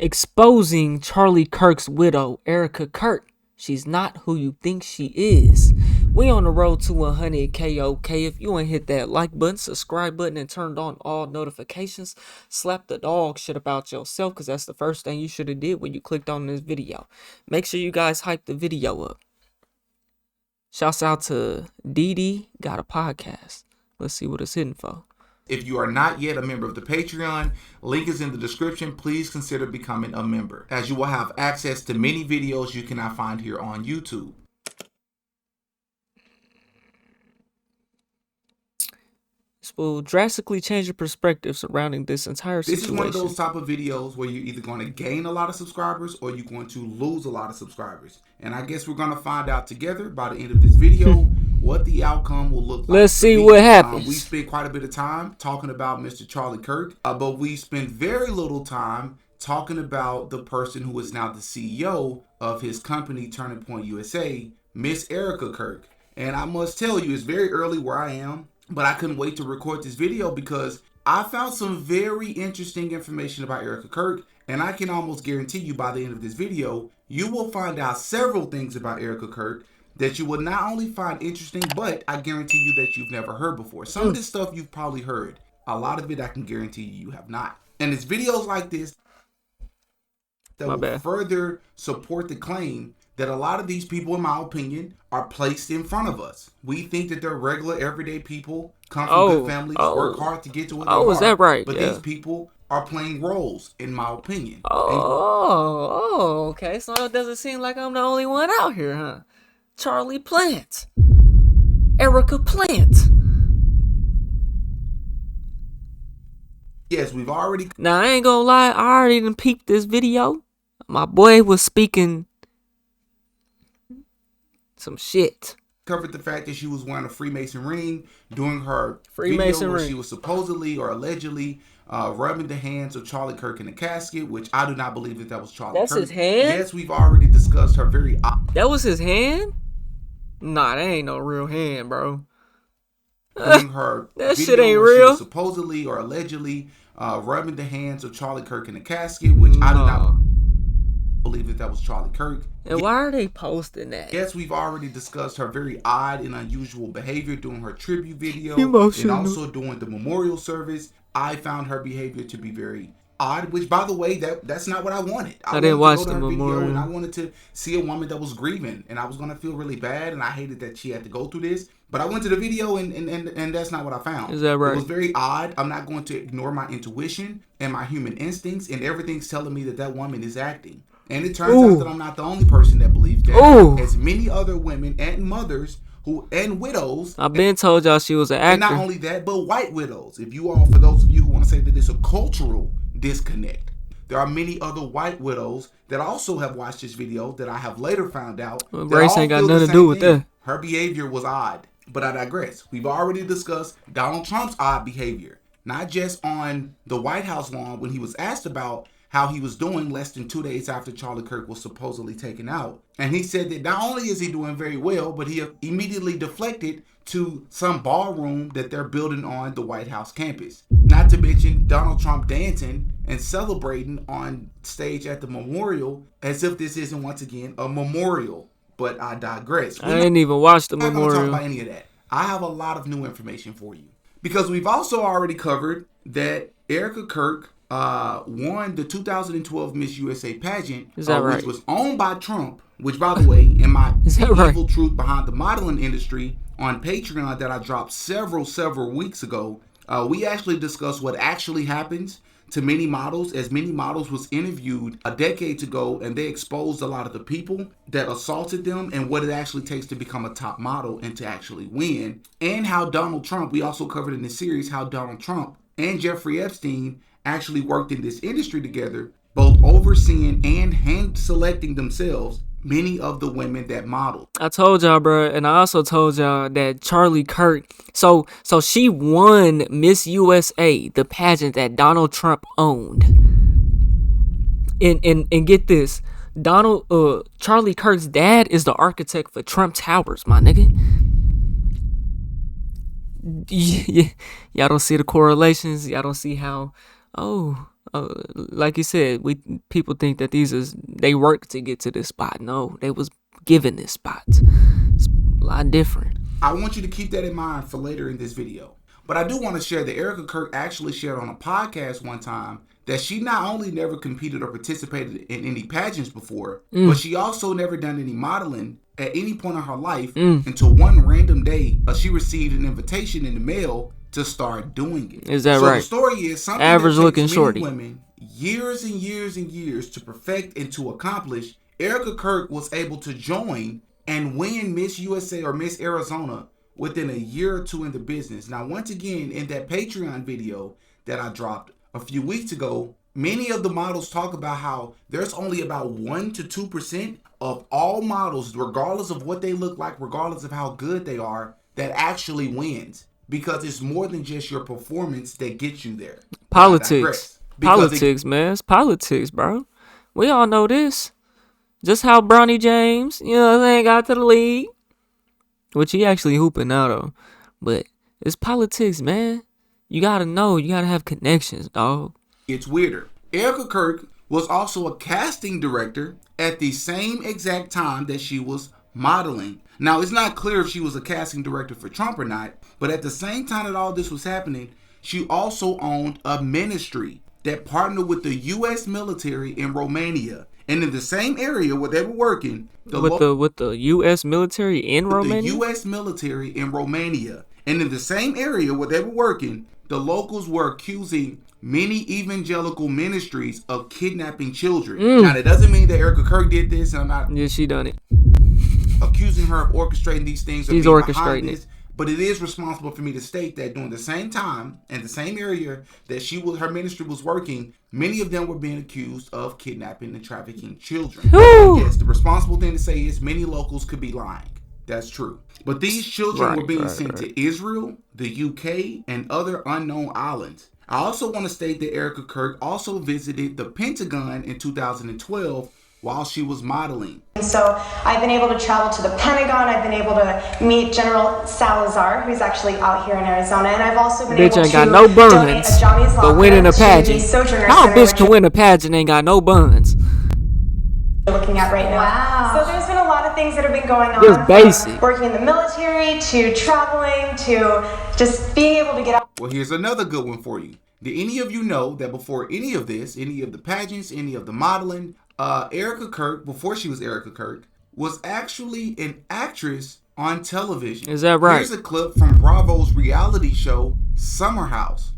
Exposing Charlie Kirk's widow, Erika Kirk. She's not who you think she is. We on the road to 100K, okay? If you ain't hit that like button, subscribe button, and turned on all notifications, slap the dog shit about yourself, because that's the first thing you should have did when you clicked on this video. Make sure you guys hype the video up. Shouts out to Dee got a podcast. Let's see what it's hitting for. If you are not yet a member of the Patreon, link is in the description. Please consider becoming a member, as you will have access to many videos you cannot find here on YouTube. This will drastically change your perspective surrounding this entire situation. This is one of those type of videos where you're either going to gain a lot of subscribers or you're going to lose a lot of subscribers. And I guess we're going to find out together by the end of this video what the outcome will look like. Let's see what happens. We spent quite a bit of time talking about Mr. Charlie Kirk, but we spent very little time talking about the person who is now the CEO of his company, Turning Point USA, Miss Erika Kirk. And I must tell you, it's very early where I am, but I couldn't wait to record this video because I found some very interesting information about Erika Kirk, and I can almost guarantee you by the end of this video, you will find out several things about Erika Kirk that you will not only find interesting, but I guarantee you that you've never heard before. Some of this stuff you've probably heard. A lot of it I can guarantee you have not. And it's videos like this that will further support the claim that a lot of these people, in my opinion, are placed in front of us. We think that they're regular, everyday people, come from good families, work hard to get to what they are. Is that right? But these people are playing roles, in my opinion. Okay. So it doesn't seem like I'm the only one out here, huh? Charlie Plant. Erika Plant. Yes, we've already... Now, I ain't gonna lie, I already done peeped this video. My boy was speaking some shit. Covered the fact that she was wearing a Freemason ring during her Freemason video where ring. she was supposedly or allegedly rubbing the hands of Charlie Kirk in the casket, which I do not believe that was Charlie Kirk. That's his hand? Yes, we've already discussed her very... That was his hand? Nah, that ain't no real hand, bro. During her that video shit ain't where real. She was supposedly or allegedly rubbing the hands of Charlie Kirk in the casket, which I do not believe that was Charlie Kirk. And why are they posting that? Yes, we've already discussed her very odd and unusual behavior during her tribute video Emotional. and also during the memorial service. I found her behavior to be very odd, which, by the way, that's not what I wanted. I didn't watch the memorial. And I wanted to see a woman that was grieving, and I was going to feel really bad, and I hated that she had to go through this. But I went to the video, and that's not what I found. Is that right? It was very odd. I'm not going to ignore my intuition and my human instincts, and everything's telling me that woman is acting. And it turns out that I'm not the only person that believes that. As many other women and mothers and widows. I've been told y'all she was an actor. And not only that, but white widows. For those of you who want to say that it's a cultural disconnect, there are many other white widows that also have watched this video that I have later found out. Race ain't got nothing to do with that. Her behavior was odd, but I digress. We've already discussed Donald Trump's odd behavior, not just on the White House lawn when he was asked about how he was doing less than 2 days after Charlie Kirk was supposedly taken out. And he said that not only is he doing very well, but he immediately deflected to some ballroom that they're building on the White House campus. Not to mention Donald Trump dancing and celebrating on stage at the memorial as if this isn't once again a memorial. But I digress. I didn't even watch the memorial. I'm not talking about any of that. I have a lot of new information for you. Because we've also already covered that Erika Kirk won the 2012 Miss USA pageant, which was owned by Trump, which, by the way, in my Evil Truth Behind the Modeling Industry on Patreon that I dropped several weeks ago, we actually discussed what actually happens to many models, as many models was interviewed a decade ago, and they exposed a lot of the people that assaulted them and what it actually takes to become a top model and to actually win, and how Donald Trump, we also covered in this series, how Donald Trump and Jeffrey Epstein actually worked in this industry together, both overseeing and hand selecting themselves many of the women that modeled. I told y'all, bro, and I also told y'all that Charlie Kirk, so she won Miss USA, the pageant that Donald Trump owned. And get this, Charlie Kirk's dad is the architect for Trump Towers, my nigga. Y'all don't see the correlations. Y'all don't see how, Like you said, people think that they work to get to this spot. No, they was given this spot. It's a lot different. I want you to keep that in mind for later in this video. But I do want to share that Erika Kirk actually shared on a podcast one time that she not only never competed or participated in any pageants before, but she also never done any modeling at any point in her life until one random day she received an invitation in the mail to start doing it. Is that so right? The story is something average that looking takes shorty. many women years and years and years to perfect and to accomplish. Erika Kirk was able to join and win Miss USA or Miss Arizona within a year or two in the business. Now, once again, in that Patreon video that I dropped a few weeks ago, many of the models talk about how there's only about 1 to 2% of all models, regardless of what they look like, regardless of how good they are, that actually wins. Because it's more than just your performance that gets you there. Politics. Politics, man. It's politics, bro. We all know this. Just how Bronny James, got to the league. Which he actually hooping now, though. But it's politics, man. You gotta know. You gotta have connections, dog. It's weirder. Erika Kirk was also a casting director at the same exact time that she was modeling. Now, it's not clear if she was a casting director for Trump or not, but at the same time that all this was happening, she also owned a ministry that partnered with the U.S. military in Romania. And in the same area where they were working, with the U.S. military in Romania? The U.S. military in Romania. And in the same area where they were working, the locals were accusing many evangelical ministries of kidnapping children. Now, that doesn't mean that Erika Kirk did this, and I'm not... Yeah, she done it. Accusing her of orchestrating these things. She's orchestrating it. But it is responsible for me to state that during the same time and the same area that her ministry was working, many of them were being accused of kidnapping and trafficking children. Yes, the responsible thing to say is many locals could be lying. That's true. But these children were being sent to Israel, the UK, and other unknown islands. I also want to state that Erika Kirk also visited the Pentagon in 2012 while she was modeling. So I've been able to travel to the Pentagon. I've been able to meet General Salazar, who's actually out here in Arizona, and I've also been able to got no buns, donate a Johnny's but winning a pageant. How a bitch can win a pageant ain't got no buns? Looking at right now. Wow. So there's been a lot of things that have been going on. Just basic. Working in the military, to traveling, to just being able to get out. Well, here's another good one for you. Did any of you know that before any of this, any of the pageants, any of the modeling, Erika Kirk, before she was Erika Kirk, was actually an actress on television? Is that right? Here's a clip from Bravo's reality show, Summer House.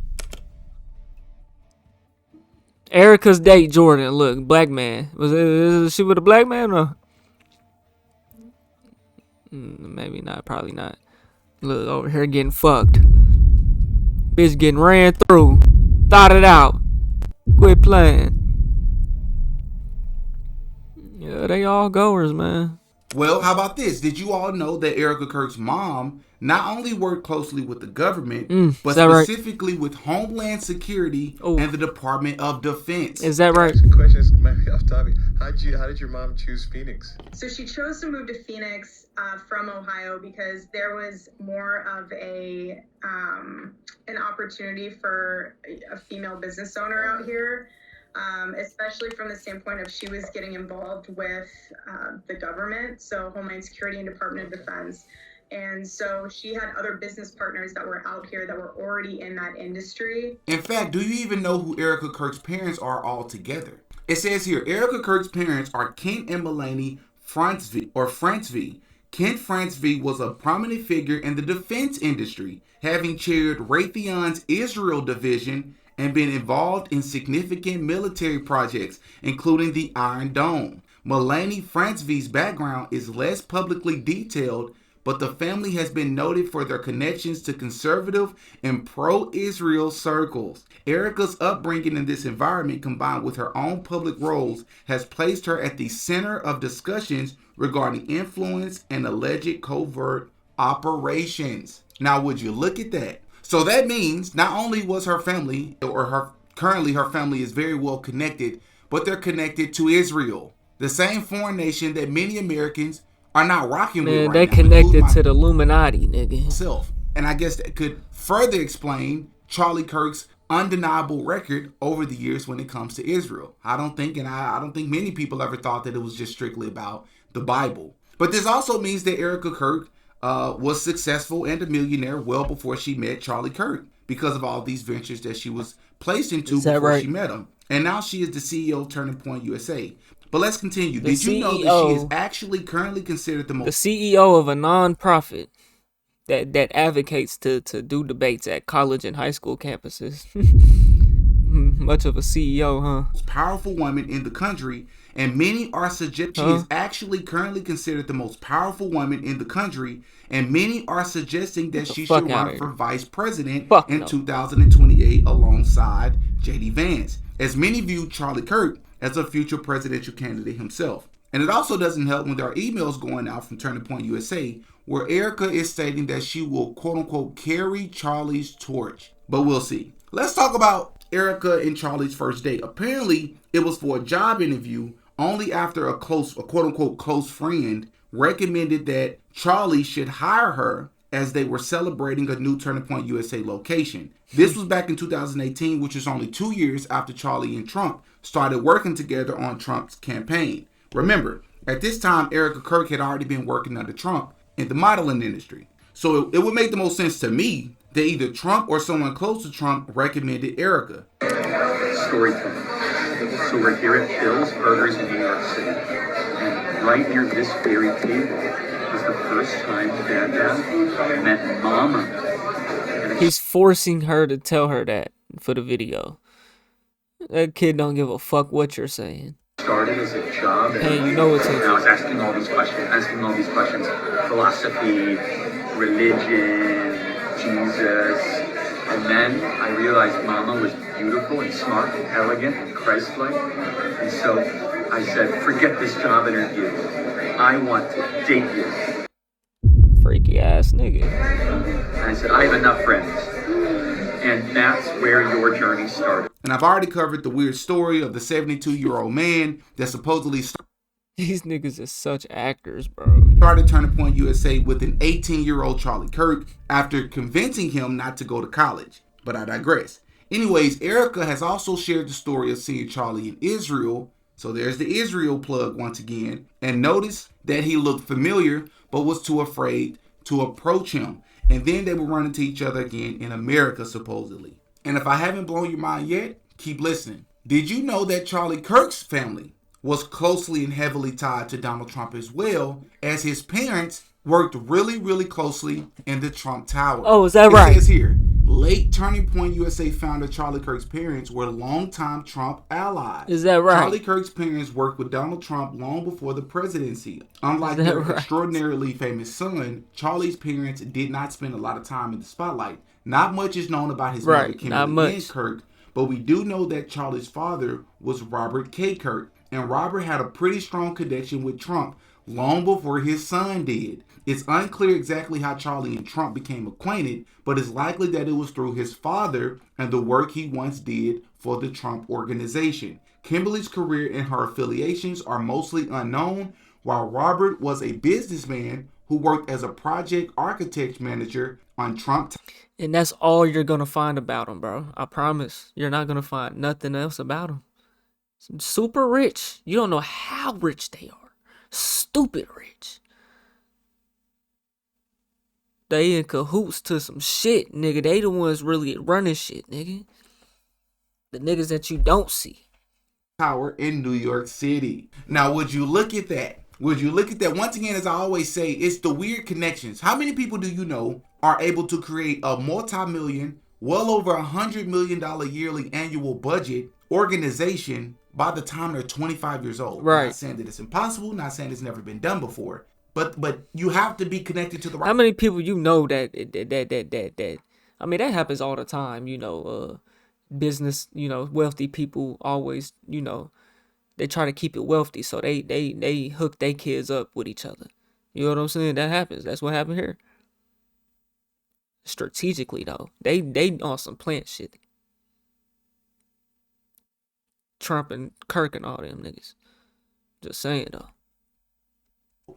Erika's date, Jordan. Look, black man. Was she with a black man or? Maybe not. Probably not. Look, over here getting fucked. Bitch getting ran through. Thought it out. Quit playing. Yeah, they all goers, man. Well, how about this? Did you all know that Erika Kirk's mom not only worked closely with the government, but specifically with Homeland Security and the Department of Defense? Is that right? Questions might be off topic. How did your mom choose Phoenix? So she chose to move to Phoenix from Ohio because there was more of an opportunity for a female business owner out here. Especially from the standpoint of she was getting involved with the government, so Homeland Security and Department of Defense. And so she had other business partners that were out here that were already in that industry. In fact, do you even know who Erika Kirk's parents are altogether? It says here, Erika Kirk's parents are Kent and Melanie Francevy. Kent Francevy was a prominent figure in the defense industry, having chaired Raytheon's Israel division and been involved in significant military projects, including the Iron Dome. Melanie Francevy's background is less publicly detailed, but the family has been noted for their connections to conservative and pro-Israel circles. Erika's upbringing in this environment, combined with her own public roles, has placed her at the center of discussions regarding influence and alleged covert operations. Now, would you look at that? So that means not only was her family, currently her family is very well connected, but they're connected to Israel, the same foreign nation that many Americans are not rocking with right they now. connected to the Illuminati, nigga. And I guess that could further explain Charlie Kirk's undeniable record over the years when it comes to Israel. I don't think many people ever thought that it was just strictly about the Bible. But this also means that Erika Kirk was successful and a millionaire well before she met Charlie Kirk because of all these ventures that she was placed into before she met him. And now she is the CEO of Turning Point USA. But let's continue. Did you know that she is actually currently considered the CEO of a non-profit that advocates to do debates at college and high school campuses? Much of a CEO, huh? most powerful woman in the country, and many are suggesting she is actually currently considered the most powerful woman in the country, and many are suggesting that she should run for vice president in 2028 alongside J.D. Vance, as many view Charlie Kirk as a future presidential candidate himself. And it also doesn't help when there are emails going out from Turning Point USA where Erika is stating that she will quote-unquote carry Charlie's torch. But we'll see. Let's talk about Erika and Charlie's first date. Apparently, it was for a job interview only after a quote-unquote close friend recommended that Charlie should hire her as they were celebrating a new Turning Point USA location. This was back in 2018, which is only 2 years after Charlie and Trump started working together on Trump's campaign. Remember, at this time, Erika Kirk had already been working under Trump in the modeling industry. So it would make the most sense to me that either Trump or someone close to Trump recommended Erika. Storytelling. So we're here at Bill's Burgers in New York City. And right near this very table was the first time Dad met Mama. He's forcing her to tell her that for the video. That kid don't give a fuck what you're saying. Started as a job. Hey, you know what's I was asking all these questions. Philosophy, religion, Jesus. And then I realized Mama was beautiful and smart and elegant and Christ-like. And so I said, forget this job interview. I want to date you. Freaky ass nigga. And I said, I have enough friends. And that's where your journey started. And I've already covered the weird story of the 72-year-old man that supposedly these niggas are such actors, bro. Started Turning Point USA with an 18-year-old Charlie Kirk after convincing him not to go to college. But I digress. Anyways, Erika has also shared the story of seeing Charlie in Israel. So there's the Israel plug once again. And notice that he looked familiar, but was too afraid to approach him. And then they will run into each other again in America, supposedly. And if I haven't blown your mind yet, keep listening. Did you know that Charlie Kirk's family was closely and heavily tied to Donald Trump as well, as his parents worked really, really closely in the Trump Tower? Oh, is that right? It says here, late Turning Point USA founder Charlie Kirk's parents were longtime Trump allies. Is that right? Charlie Kirk's parents worked with Donald Trump long before the presidency. Unlike their extraordinarily famous son, Charlie's parents did not spend a lot of time in the spotlight. Not much is known about his mother, Kimberly Ann Kirk, but we do know that Charlie's father was Robert K. Kirk, and Robert had a pretty strong connection with Trump long before his son did. It's unclear exactly how Charlie and Trump became acquainted, but it's likely that it was through his father and the work he once did for the Trump organization. Kimberly's career and her affiliations are mostly unknown, while Robert was a businessman who worked as a project architect manager on Trump. And that's all you're going to find about him, bro. I promise. You're not going to find nothing else about him. Super rich. You don't know how rich they are. Stupid rich. They in cahoots to some shit, nigga. They the ones really running shit, nigga. The niggas that you don't see. Tower in New York City. Now, would you look at that? Would you look at that? Once again, as I always say, it's the weird connections. How many people do you know are able to create a multi-million, well over $100 million yearly annual budget organization by the time they're 25 years old? Right. Not saying that it's impossible, not saying it's never been done before, but you have to be connected to the right. How many people you know that I mean, that happens all the time, business, wealthy people always, they try to keep it wealthy, so they hook their kids up with each other. You know what I'm saying? That happens. That's what happened here. Strategically though, they on some plant shit. Trump and Kirk and all them niggas. Just saying though.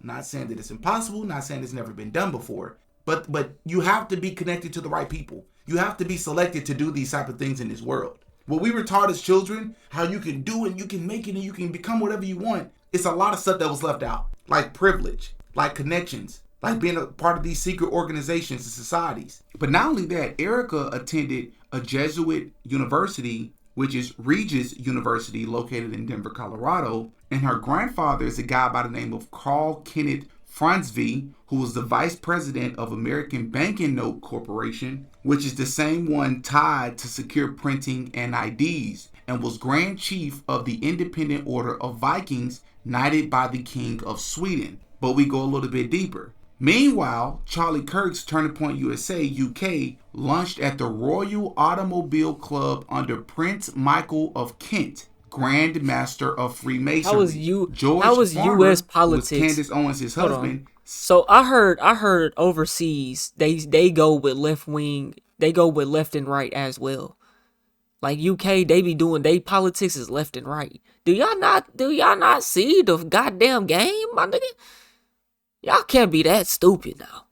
Not saying that it's impossible, not saying it's never been done before, but you have to be connected to the right people. You have to be selected to do these type of things in this world. What we were taught as children, how you can do it, you can make it, and you can become whatever you want. It's a lot of stuff that was left out, like privilege, like connections, like being a part of these secret organizations and societies. But not only that, Erika attended a Jesuit university, which is Regis University, located in Denver, Colorado. And her grandfather is a guy by the name of Carl Kenneth Franzvi, who was the vice president of American Banking Note Corporation, which is the same one tied to secure printing and IDs, and was Grand Chief of the Independent Order of Vikings, knighted by the King of Sweden. But we go a little bit deeper. Meanwhile, Charlie Kirk's Turning Point USA UK launched at the Royal Automobile Club under Prince Michael of Kent, Grand Master of Freemasonry. How was U.S. politics? Was Candace Owens' husband. So I heard overseas they go with left wing, they go with left and right as well. Like UK, they be doing they politics is left and right. Do y'all not see the goddamn game, my nigga? Y'all can't be that stupid now.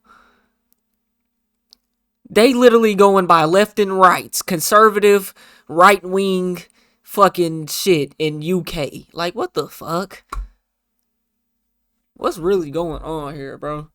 They literally going by left and rights, conservative, right wing, fucking shit in UK. Like, what the fuck? What's really going on here, bro?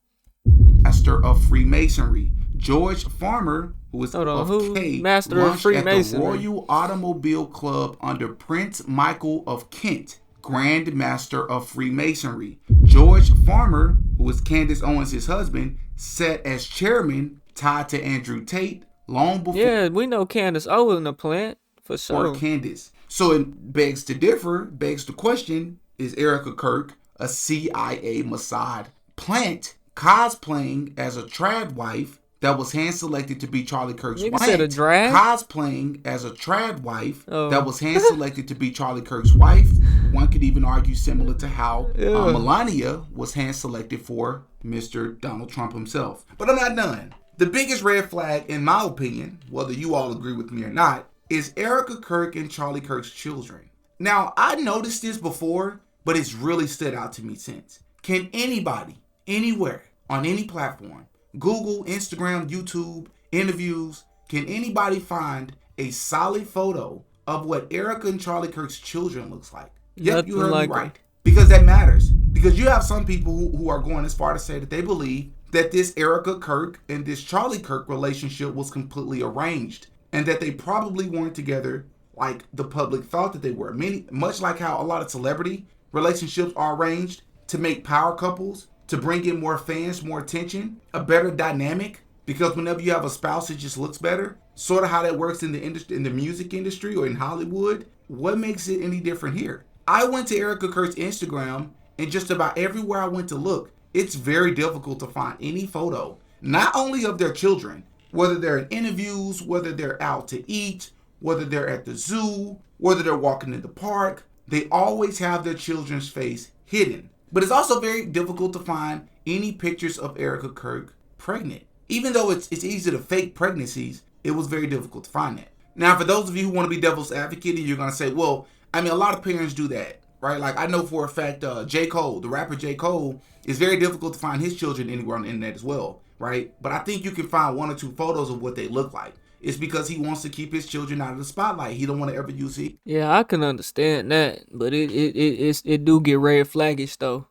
Master of Freemasonry. George Farmer, who was Master of Freemasonry? At the Royal Automobile Club under Prince Michael of Kent, Grand Master of Freemasonry. George Farmer, who was Candace Owens' husband, sat as chairman, tied to Andrew Tate, long before. Yeah, we know Candace Owens the plant for sure. Or Candace. So it begs to question: is Erika Kirk a CIA Mossad plant cosplaying as a trad wife that was hand selected to be Charlie Kirk's wife? Said a drag? Cosplaying as a trad wife that was hand selected to be Charlie Kirk's wife. One could even argue similar to how Melania was hand selected for Mr. Donald Trump himself. But I'm not done. The biggest red flag, in my opinion, whether you all agree with me or not, is Erika Kirk and Charlie Kirk's children. Now, I noticed this before, but it's really stood out to me since. Can anybody, anywhere, on any platform, Google, Instagram, YouTube, interviews, can anybody find a solid photo of what Erika and Charlie Kirk's children looks like? Yep, you heard me right. Because that matters. Because you have some people who are going as far to say that they believe that this Erika Kirk and this Charlie Kirk relationship was completely arranged, and that they probably weren't together like the public thought that they were. Much like how a lot of celebrity relationships are arranged to make power couples, to bring in more fans, more attention, a better dynamic, because whenever you have a spouse, it just looks better. Sort of how that works in the industry, in the music industry or in Hollywood. What makes it any different here? I went to Erika Kirk's Instagram, and just about everywhere I went to look, it's very difficult to find any photo, not only of their children, whether they're in interviews, whether they're out to eat, whether they're at the zoo, whether they're walking in the park, they always have their children's face hidden. But it's also very difficult to find any pictures of Erika Kirk pregnant. Even though it's easy to fake pregnancies, it was very difficult to find that. Now, for those of you who want to be devil's advocate, and you're going to say, well, I mean, a lot of parents do that, right? Like, I know for a fact, J. Cole, the rapper J. Cole, it's very difficult to find his children anywhere on the internet as well, right? But I think you can find one or two photos of what they look like. It's because he wants to keep his children out of the spotlight. He don't want to ever use it. Yeah, I can understand that, but it do get red flaggish though,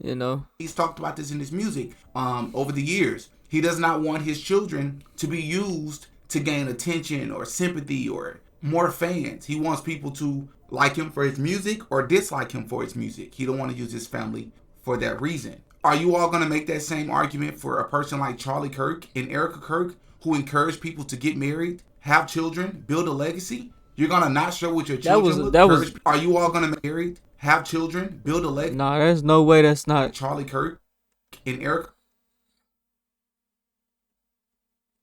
you know. He's talked about this in his music over the years. He does not want his children to be used to gain attention or sympathy or more fans. He wants people to like him for his music or dislike him for his music. He don't want to use his family for that reason. Are you all going to make that same argument for a person like Charlie Kirk and Erika Kirk, who encourage people to get married, have children, build a legacy? You're going to not show what your children look? Are you all going to get married, have children, build a legacy? Nah, there's no way that's not. Charlie Kirk and Erika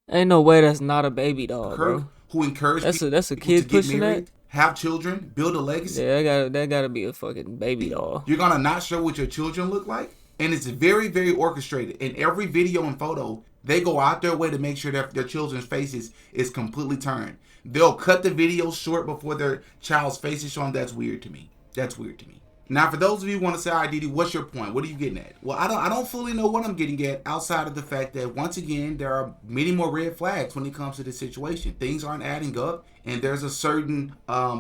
Ain't no way that's not a baby dog, Kirk, bro. Who encouraged that's a kid to get pushing married, that? have children, build a legacy? Yeah, that gotta be a fucking baby doll. You're going to not show what your children look like? And it's very, very orchestrated. In every video and photo, they go out their way to make sure that their children's faces is completely turned. They'll cut the video short before their child's face is shown. That's weird to me. That's weird to me. Now, for those of you who want to say, all right, Didi, what's your point? What are you getting at? Well, I don't fully know what I'm getting at outside of the fact that, once again, there are many more red flags when it comes to this situation. Things aren't adding up, and there's a certain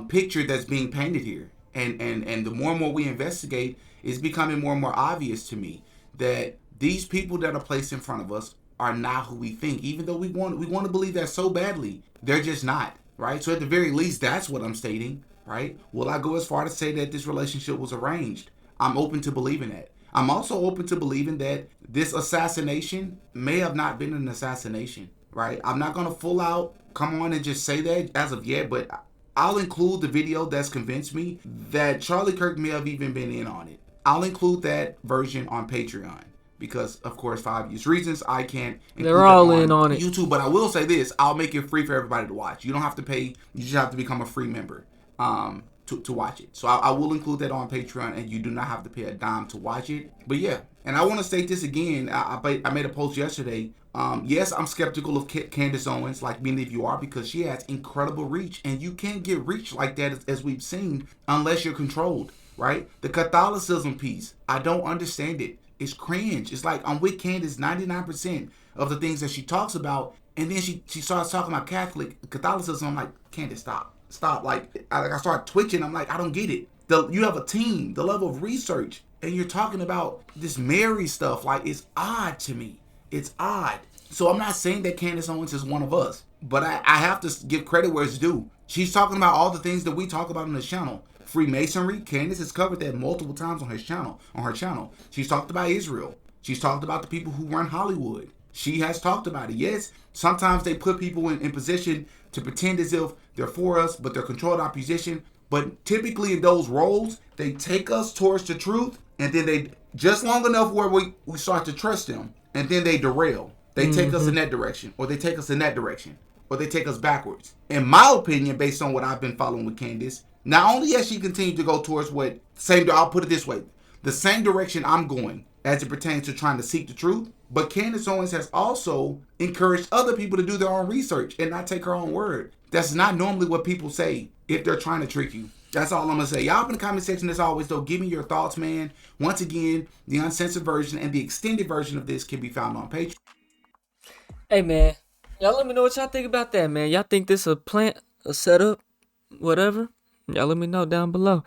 picture that's being painted here. And the more and more we investigate, it's becoming more and more obvious to me that these people that are placed in front of us are not who we think. Even though we want to believe that so badly, they're just not, right? So at the very least, that's what I'm stating. Right? Will I go as far to say that this relationship was arranged? I'm open to believing that. I'm also open to believing that this assassination may have not been an assassination, right? I'm not going to full out come on and just say that as of yet, but I'll include the video that's convinced me that Charlie Kirk may have even been in on it. I'll include that version on Patreon. Because, of course, for obvious reasons, I can't include They're all in on it. YouTube. But I will say this. I'll make it free for everybody to watch. You don't have to pay. You just have to become a free member to watch it. So I will include that on Patreon, and you do not have to pay a dime to watch it. But yeah, and I want to state this again. I made a post yesterday. Yes, I'm skeptical of Candace Owens, like many of you are, because she has incredible reach. And you can't get reach like that, as we've seen, unless you're controlled, right? The Catholicism piece, I don't understand it. It's cringe. It's like, I'm with Candace 99% of the things that she talks about, and then she starts talking about Catholicism. I'm like, Candace, stop. Like I start twitching. I'm like, I don't get it. You have a team, the level of research, and you're talking about this Mary stuff. Like, it's odd to me. It's odd. So I'm not saying that Candace Owens is one of us, but I have to give credit where it's due. She's talking about all the things that we talk about on this channel. Freemasonry, Candace has covered that multiple times on her channel. She's talked about Israel. She's talked about the people who run Hollywood. She has talked about it. Yes, sometimes they put people in position to pretend as if they're for us, but they're controlled our position. But typically in those roles, they take us towards the truth, and then they just long enough where we start to trust them, and then they derail. They take us in that direction, or they take us in that direction, or they take us backwards. In my opinion, based on what I've been following with Candace, not only has she continued to go towards I'll put it this way, the same direction I'm going as it pertains to trying to seek the truth, but Candace Owens has also encouraged other people to do their own research and not take her own word. That's not normally what people say if they're trying to trick you. That's all I'm going to say. Y'all in the comment section, as always, though, give me your thoughts, man. Once again, the uncensored version and the extended version of this can be found on Patreon. Hey, man. Y'all let me know what y'all think about that, man. Y'all think this a plant, a setup, whatever? Y'all let me know down below.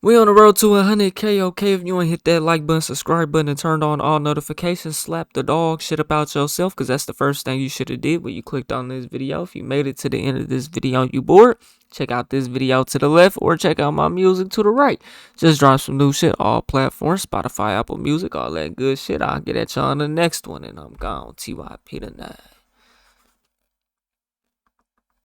We on the road to 100K, okay? If you want to hit that like button, subscribe button, and turn on all notifications, slap the dog shit about yourself, because that's the first thing you should have did when you clicked on this video. If you made it to the end of this video and you bored, check out this video to the left or check out my music to the right. Just drop some new shit, all platforms, Spotify, Apple Music, all that good shit. I'll get at y'all on the next one, and I'm gone. TYP tonight.